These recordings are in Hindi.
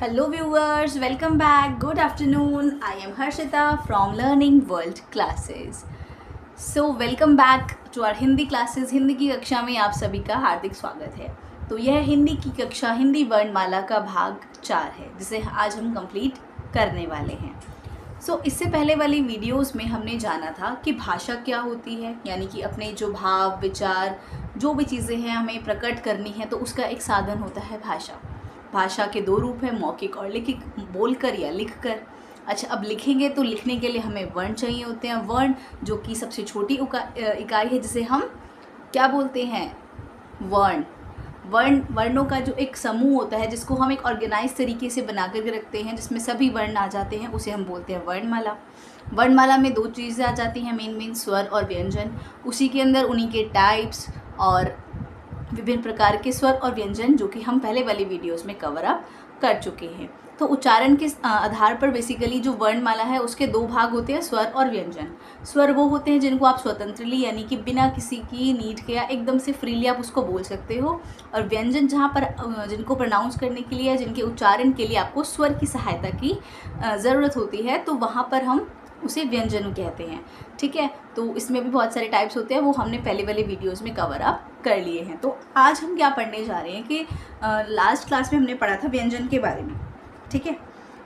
Hello viewers, welcome back. Good afternoon. I am Harshita from Learning World Classes. So welcome back to our Hindi classes. Hindi की कक्षा में आप सभी का हार्दिक स्वागत है। तो यह हिंदी की कक्षा हिंदी वर्णमाला का भाग 4 है जिसे आज हम कंप्लीट करने वाले हैं। इससे पहले वाली वीडियोस में हमने जाना था कि भाषा क्या होती है, यानी कि अपने जो भाव विचार जो भी चीज़ें हैं हमें प्रकट करनी है तो उसका एक साधन होता है भाषा। भाषा के दो रूप है, मौखिक और लिखित, बोलकर या लिखकर। अच्छा, अब लिखेंगे तो लिखने के लिए हमें वर्ण चाहिए होते हैं। वर्ण जो कि सबसे छोटी इकाई है जिसे हम क्या बोलते हैं, वर्ण। वर्णों का जो एक समूह होता है जिसको हम एक ऑर्गेनाइज तरीके से बना कर रखते हैं जिसमें सभी वर्ण आ जाते हैं, उसे हम बोलते हैं वर्णमाला। वर्णमाला में दो चीज़ें आ जाती हैं मेन स्वर और व्यंजन। उसी के अंदर उन्हीं के टाइप्स और विभिन्न प्रकार के स्वर और व्यंजन जो कि हम पहले वाली वीडियोस में कवर अप कर चुके हैं। तो उच्चारण के आधार पर बेसिकली जो वर्णमाला है उसके दो भाग होते हैं, स्वर और व्यंजन। स्वर वो होते हैं जिनको आप स्वतंत्रली यानी कि बिना किसी की नीड के या एकदम से फ्रीली आप उसको बोल सकते हो, और व्यंजन जहाँ पर जिनको प्रोनाउंस करने के लिए, जिनके उच्चारण के लिए आपको स्वर की सहायता की ज़रूरत होती है, तो वहाँ पर हम उसे व्यंजन कहते हैं। ठीक है, तो इसमें भी बहुत सारे टाइप्स होते हैं, वो हमने पहले वाले वीडियोस में कवर अप कर लिए हैं। तो आज हम क्या पढ़ने जा रहे हैं कि लास्ट क्लास में हमने पढ़ा था व्यंजन के बारे में। ठीक है,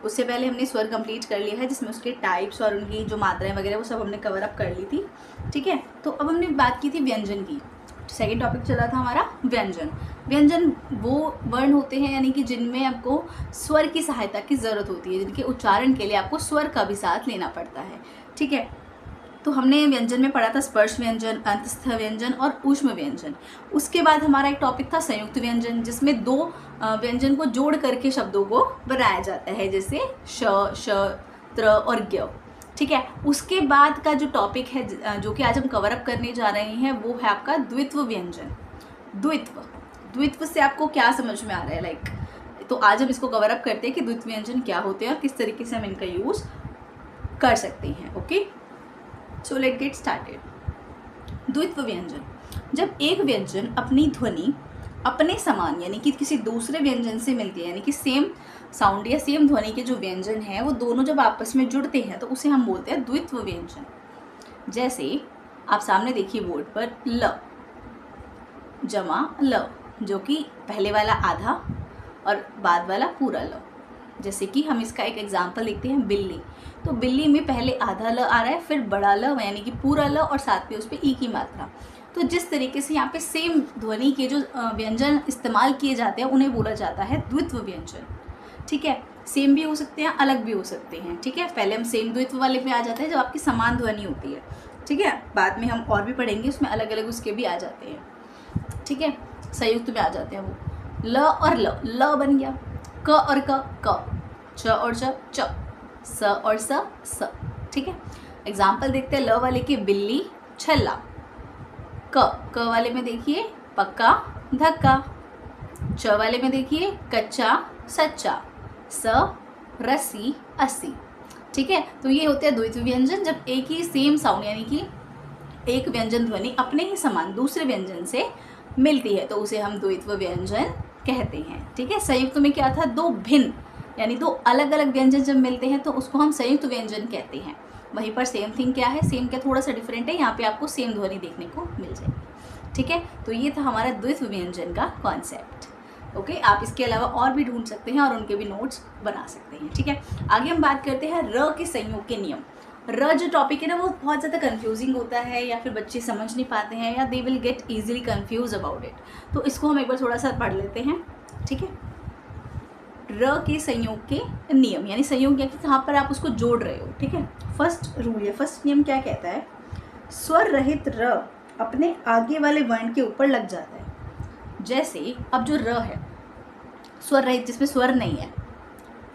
उससे पहले हमने स्वर कंप्लीट कर लिया है जिसमें उसके टाइप्स और उनकी जो मात्राएं वगैरह वो सब हमने कवर अप कर ली थी। ठीक है, तो अब हमने बात की थी व्यंजन की। सेकेंड टॉपिक चला था हमारा व्यंजन। व्यंजन वो वर्ण होते हैं यानी कि जिनमें आपको स्वर की सहायता की ज़रूरत होती है, जिनके उच्चारण के लिए आपको स्वर का भी साथ लेना पड़ता है। ठीक है, तो हमने व्यंजन में पढ़ा था स्पर्श व्यंजन, अंतस्थ व्यंजन और ऊष्म व्यंजन। उसके बाद हमारा एक टॉपिक था संयुक्त व्यंजन, जिसमें दो व्यंजन को जोड़ करके शब्दों को बनाया जाता है, जैसे श, श, त्र और ज्ञ। ठीक है, उसके बाद का जो टॉपिक है जो कि आज हम कवर अप करने जा रहे हैं वो है आपका द्वित्व व्यंजन। द्वित्व से आपको क्या समझ में आ रहा है, लाइक तो आज हम इसको कवर अप करते हैं कि द्वित्व व्यंजन क्या होते हैं और किस तरीके से हम इनका यूज़ कर सकते हैं। Okay, so let get started. द्वित्व व्यंजन, जब एक व्यंजन अपनी ध्वनि अपने समान यानी कि किसी दूसरे व्यंजन से मिलती है, यानी कि सेम साउंड या सेम ध्वनि के जो व्यंजन हैं वो दोनों जब आपस में जुड़ते हैं तो उसे हम बोलते हैं द्वित्व व्यंजन। जैसे आप सामने देखिए बोर्ड पर ल जमा ल, जो कि पहले वाला आधा और बाद वाला पूरा ल। जैसे कि हम इसका एक एग्जाम्पल देखते हैं, बिल्ली। तो बिल्ली में पहले आधा ल आ रहा है, फिर बड़ा ल यानी कि पूरा ल, और साथ में उस पर ई की मात्रा। तो जिस तरीके से यहाँ पे सेम ध्वनि के जो व्यंजन इस्तेमाल किए जाते हैं उन्हें बोला जाता है द्वित्व व्यंजन। ठीक है, सेम भी हो सकते हैं, अलग भी हो सकते हैं। ठीक है, पहले हम सेम द्वित्व वाले पे आ जाते हैं जब आपकी समान ध्वनि होती है। ठीक है, बाद में हम और भी पढ़ेंगे, उसमें अलग अलग उसके भी आ जाते हैं। ठीक है, संयुक्त में आ जाते हैं वो ल और ल बन गया, क और क, च और च, स और स। ठीक है, एग्जाम्पल देखते हैं। ल वाले के बिल्ली छल्ला, क वाले में देखिए पक्का धक्का, च वाले में देखिए कच्चा सच्चा, स रस्सी अस्सी। ठीक है, तो ये होते हैं द्वित्व व्यंजन, जब एक ही सेम साउंड यानी कि एक व्यंजन ध्वनि अपने ही समान दूसरे व्यंजन से मिलती है तो उसे हम द्वित्व व्यंजन कहते हैं। ठीक है, संयुक्त में क्या था, दो भिन्न यानी दो अलग अलग व्यंजन जब मिलते हैं तो उसको हम संयुक्त व्यंजन कहते हैं। वहीं पर सेम थिंग क्या है, सेम क्या थोड़ा सा डिफरेंट है, यहाँ पे आपको सेम ध्वनि देखने को मिल जाएगी। ठीक है, तो ये था हमारा द्वित्व व्यंजन का कॉन्सेप्ट। ओके, आप इसके अलावा और भी ढूंढ सकते हैं और उनके भी नोट्स बना सकते हैं। ठीक है, आगे हम बात करते हैं र के संयोग के नियम। र जो टॉपिक है ना वो बहुत ज़्यादा कंफ्यूजिंग होता है, या फिर बच्चे समझ नहीं पाते हैं, या they will get easily confuse about it. तो इसको हम एक बार थोड़ा सा पढ़ लेते हैं। ठीक है, र के संयोग के नियम, यानी संयोग या कि कहाँ पर आप उसको जोड़ रहे हो। ठीक है, फर्स्ट रूल या फर्स्ट नियम क्या कहता है, स्वर रहित र अपने आगे वाले वर्ण के ऊपर लग जाता है। जैसे अब जो र है स्वर रहित, जिसमें स्वर नहीं है,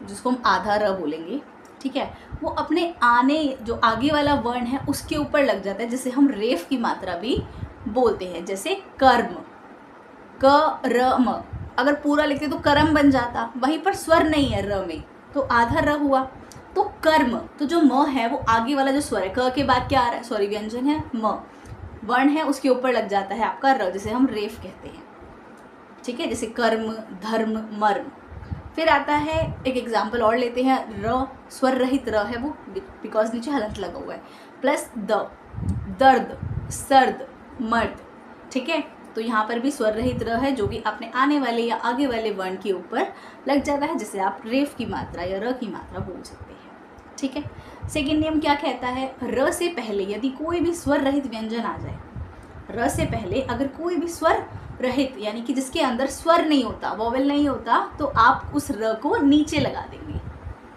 जिसको हम आधा र बोलेंगे, ठीक है, वो अपने आने जो आगे वाला वर्ण है उसके ऊपर लग जाता है, जैसे हम रेफ की मात्रा भी बोलते हैं। जैसे कर्म, क र म, अगर पूरा लिखते तो कर्म बन जाता, वहीं पर स्वर नहीं है र में तो आधा र हुआ तो कर्म। तो जो म है वो आगे वाला जो स्वर है, क के बाद क्या आ रहा है, सॉरी व्यंजन है म, वर्ण है उसके ऊपर लग जाता है आपका र, जिसे हम रेफ कहते हैं। ठीक है, जैसे कर्म धर्म मर्म। फिर आता है एक एग्जाम्पल और लेते हैं, र स्वर रहित र है वो, बिकॉज नीचे हलंत लगा हुआ है, प्लस द, दर्द, सर्द, मर्द। ठीक है, तो यहाँ पर भी स्वर रहित र है जो कि अपने आने वाले या आगे वाले वर्ण के ऊपर लग जाता है, जिसे आप रेफ की मात्रा या र की मात्रा बोल सकते हैं। ठीक है, सेकेंड नियम क्या कहता है, र से पहले यदि कोई भी स्वर रहित व्यंजन आ जाए, र से पहले अगर कोई भी स्वर रहित यानी कि जिसके अंदर स्वर नहीं होता, वोवेल नहीं होता, तो आप उस र को नीचे लगा देंगे।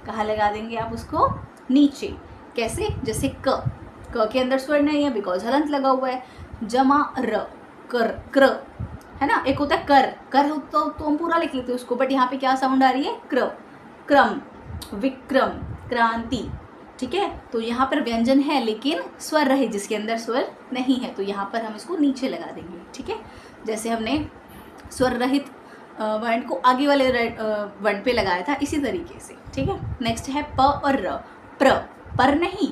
कहाँ लगा देंगे आप उसको? नीचे। कैसे? जैसे क के अंदर स्वर नहीं है बिकॉज हलंत लगा हुआ है, जमा र, कर, क्र, है ना। एक होता है कर तो हम पूरा लिख लेते हैं उसको, बट यहाँ पे क्या साउंड आ रही है? क्र, क्रम, विक्रम, क्रांति। ठीक है, तो यहाँ पर व्यंजन है लेकिन स्वर रहे, जिसके अंदर स्वर नहीं है, तो यहाँ पर हम इसको नीचे लगा देंगे। ठीक है, जैसे हमने स्वर रहित वर्ण को आगे वाले वर्ण पे लगाया था, इसी तरीके से। ठीक है, नेक्स्ट है प और र, पर नहीं,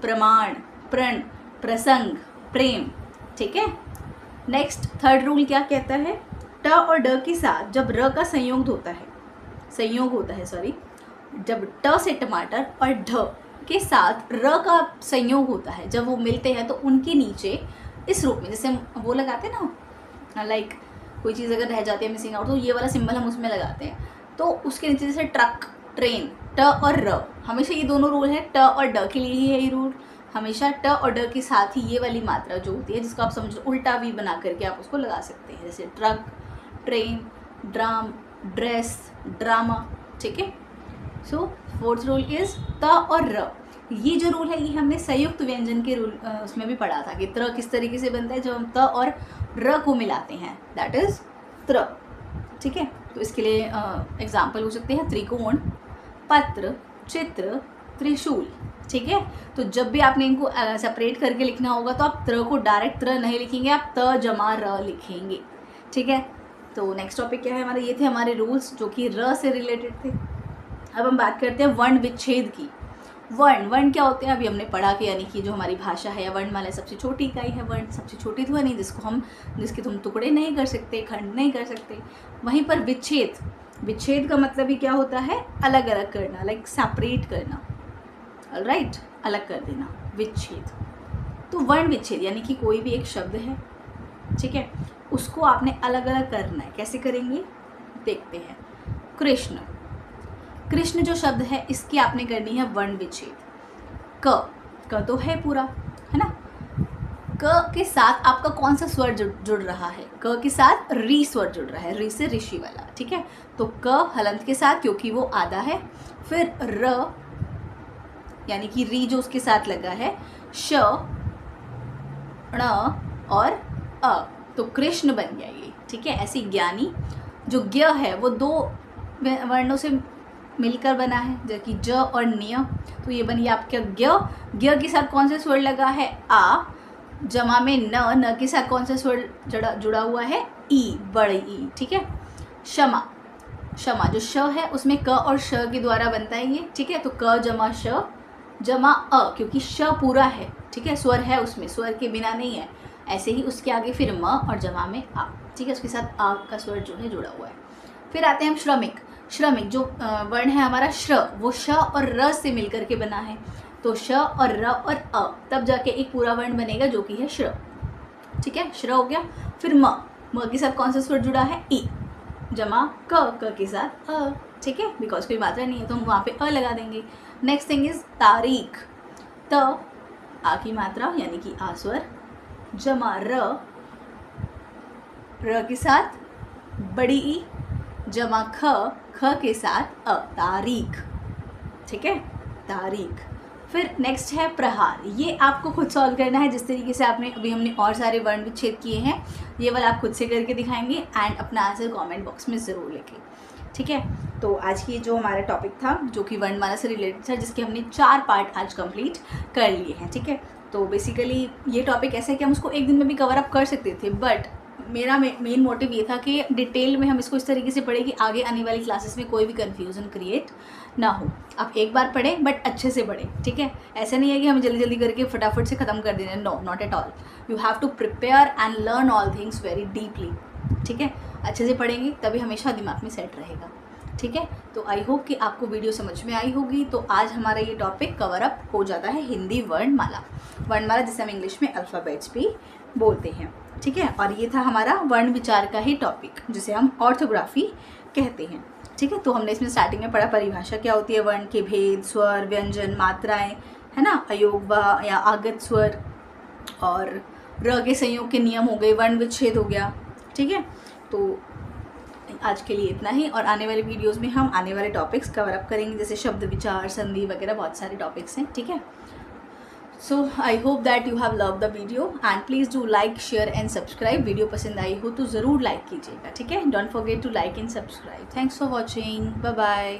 प्रमाण, प्रण, प्रसंग, प्रेम। ठीक है, नेक्स्ट थर्ड रूल क्या कहता है, ट और ड के साथ जब र का संयोग होता है जब ट से टमाटर और ढ के साथ र का संयोग होता है, जब वो मिलते हैं तो उनके नीचे इस रूप में, जैसे हम वो लगाते हैं ना, लाइक कोई चीज़ अगर रह जाती है मिसिंग आउट, तो ये वाला सिंबल हम उसमें लगाते हैं, तो उसके नीचे जैसे ट्रक, ट्रेन, ट और र, हमेशा ये दोनों रूल है, ट और ड के लिए ही है ये रूल। हमेशा ट और ड के साथ ही ये वाली मात्रा जो होती है, जिसको आप समझो उल्टा वी बना करके आप उसको लगा सकते हैं, जैसे truck, train, drum, dress, drama. ठीक है, सो फोर्थ रूल इज त और र। ये जो रूल है ये हमने संयुक्त व्यंजन के रूल उसमें भी पढ़ा था कि त्र किस तरीके से बनता है जब हम त और र को मिलाते हैं, दैट इज त्र। ठीक है, तो इसके लिए एग्जाम्पल हो सकते हैं त्रिकोण, पत्र, चित्र, त्रिशूल। ठीक है, तो जब भी आपने इनको सेपरेट करके लिखना होगा तो आप त्र को डायरेक्ट त्र नहीं लिखेंगे, आप त जमा र लिखेंगे। ठीक है, तो नेक्स्ट टॉपिक क्या है हमारे, ये थे हमारे रूल्स जो कि र से रिलेटेड थे। अब हम बात करते हैं वर्ण विच्छेद की। वर्ण क्या होते हैं अभी हमने पढ़ा कि यानी कि जो हमारी भाषा है या वर्णमाला सबसे छोटी इकाई है वर्ण, सबसे छोटी ध्वनि जिसके तुम टुकड़े नहीं कर सकते, खंड नहीं कर सकते। वहीं पर विच्छेद का मतलब ही क्या होता है, अलग अलग करना, लाइक सेपरेट करना, ऑलराइट, अलग कर देना, विच्छेद। तो वर्ण विच्छेद यानी कि कोई भी एक शब्द है, ठीक है, उसको आपने अलग अलग करना है। कैसे करेंगे देखते हैं। कृष्ण जो शब्द है इसकी आपने करनी है वर्ण विच्छेद। क तो है पूरा, है ना। क के साथ आपका कौन सा स्वर जुड़ रहा है, क के साथ री स्वर जुड़ रहा है, री से ऋषि वाला। ठीक है, तो क हलंत के साथ क्योंकि वो आधा है, फिर र यानी कि री जो उसके साथ लगा है, श, ण और अ, तो कृष्ण बन गया ये। ठीक है, ऐसी ज्ञानी जो ज्ञ है वो दो वर्णों से मिलकर बना है, जो कि ज और निय, तो ये बन गया आपका ज्ञ के साथ कौन सा स्वर लगा है, आ, जमा में न के साथ कौन सा स्वर जुड़ा हुआ है, ई, बड़ी ई। ठीक है, क्षमा जो श है उसमें क और श के द्वारा बनता है ये। ठीक है, तो क जमा श जमा अ, क्योंकि श पूरा है, ठीक है, स्वर है उसमें, स्वर के बिना नहीं है। ऐसे ही उसके आगे फिर म और जमा में आ। ठीक है, उसके साथ आ का स्वर जो है जुड़ा हुआ है। फिर आते हैं हम श्रमिक जो वर्ण है हमारा श्र, वो श और र से मिलकर के बना है, तो श और र और अ, तब जाके एक पूरा वर्ण बनेगा जो कि है श्र। ठीक है, श्र हो गया। फिर म के साथ कौन सा स्वर जुड़ा है, ई, जमा क के साथ अ। ठीक है, बिकॉज कोई मात्रा नहीं है तो हम वहाँ पे अ लगा देंगे। नेक्स्ट थिंग इज तारीख, त आ की मात्रा यानी कि आ स्वर, जमा र के साथ बड़ी ई, जमा ख के साथ अ, तारीख। ठीक है, तारीख। फिर नेक्स्ट है प्रहार, ये आपको खुद सॉल्व करना है जिस तरीके से हमने और सारे वर्ण विच्छेद किए हैं, ये वाला आप खुद से करके दिखाएंगे एंड अपना आंसर कमेंट बॉक्स में ज़रूर लिखें। ठीक है, तो आज की जो हमारा टॉपिक था जो कि वर्णमाला से रिलेटेड था, जिसके हमने 4 पार्ट आज कंप्लीट कर लिए हैं। ठीक है, तो बेसिकली ये टॉपिक ऐसा है कि हम उसको एक दिन में भी कवर अप कर सकते थे, बट मेरा मेन मोटिव ये था कि डिटेल में हम इसको इस तरीके से पढ़ें कि आगे आने वाली क्लासेस में कोई भी कन्फ्यूज़न क्रिएट ना हो। आप एक बार पढ़ें बट अच्छे से पढ़ें। ठीक है, ऐसा नहीं है कि हम जल्दी जल्दी करके फटाफट से ख़त्म कर देना, no, not at all. You have to prepare and learn all things very deeply. ठीक है, अच्छे से पढ़ेंगे तभी हमेशा दिमाग में सेट रहेगा। ठीक है, तो आई होप कि आपको वीडियो समझ में आई होगी। तो आज हमारा ये टॉपिक कवर अप हो जाता है हिंदी वर्णमाला। वर्णमाला जिसे हम इंग्लिश में अल्फ़ाबेट्स भी बोलते हैं, ठीक है। और ये था हमारा वर्ण विचार का ही टॉपिक जिसे हम ऑर्थोग्राफी कहते हैं, ठीक है। तो हमने इसमें स्टार्टिंग में पढ़ा परिभाषा क्या होती है, वर्ण के भेद, स्वर, व्यंजन, मात्राएं, है ना, अयोग व या आगत स्वर, और र के संयोग के नियम हो गए, वर्ण विच्छेद हो गया, ठीक है। तो आज के लिए इतना ही, और आने वाले वीडियोस में हम आने वाले टॉपिक्स कवर अप करेंगे, जैसे शब्द विचार, संधि वगैरह, बहुत सारे टॉपिक्स हैं, ठीक है। So I hope that you have love the video and please do like, share and subscribe. Video पसंद आई हो तो ज़रूर लाइक कीजिएगा, ठीक है। Don't forget to like and subscribe. Thanks for watching, bye bye.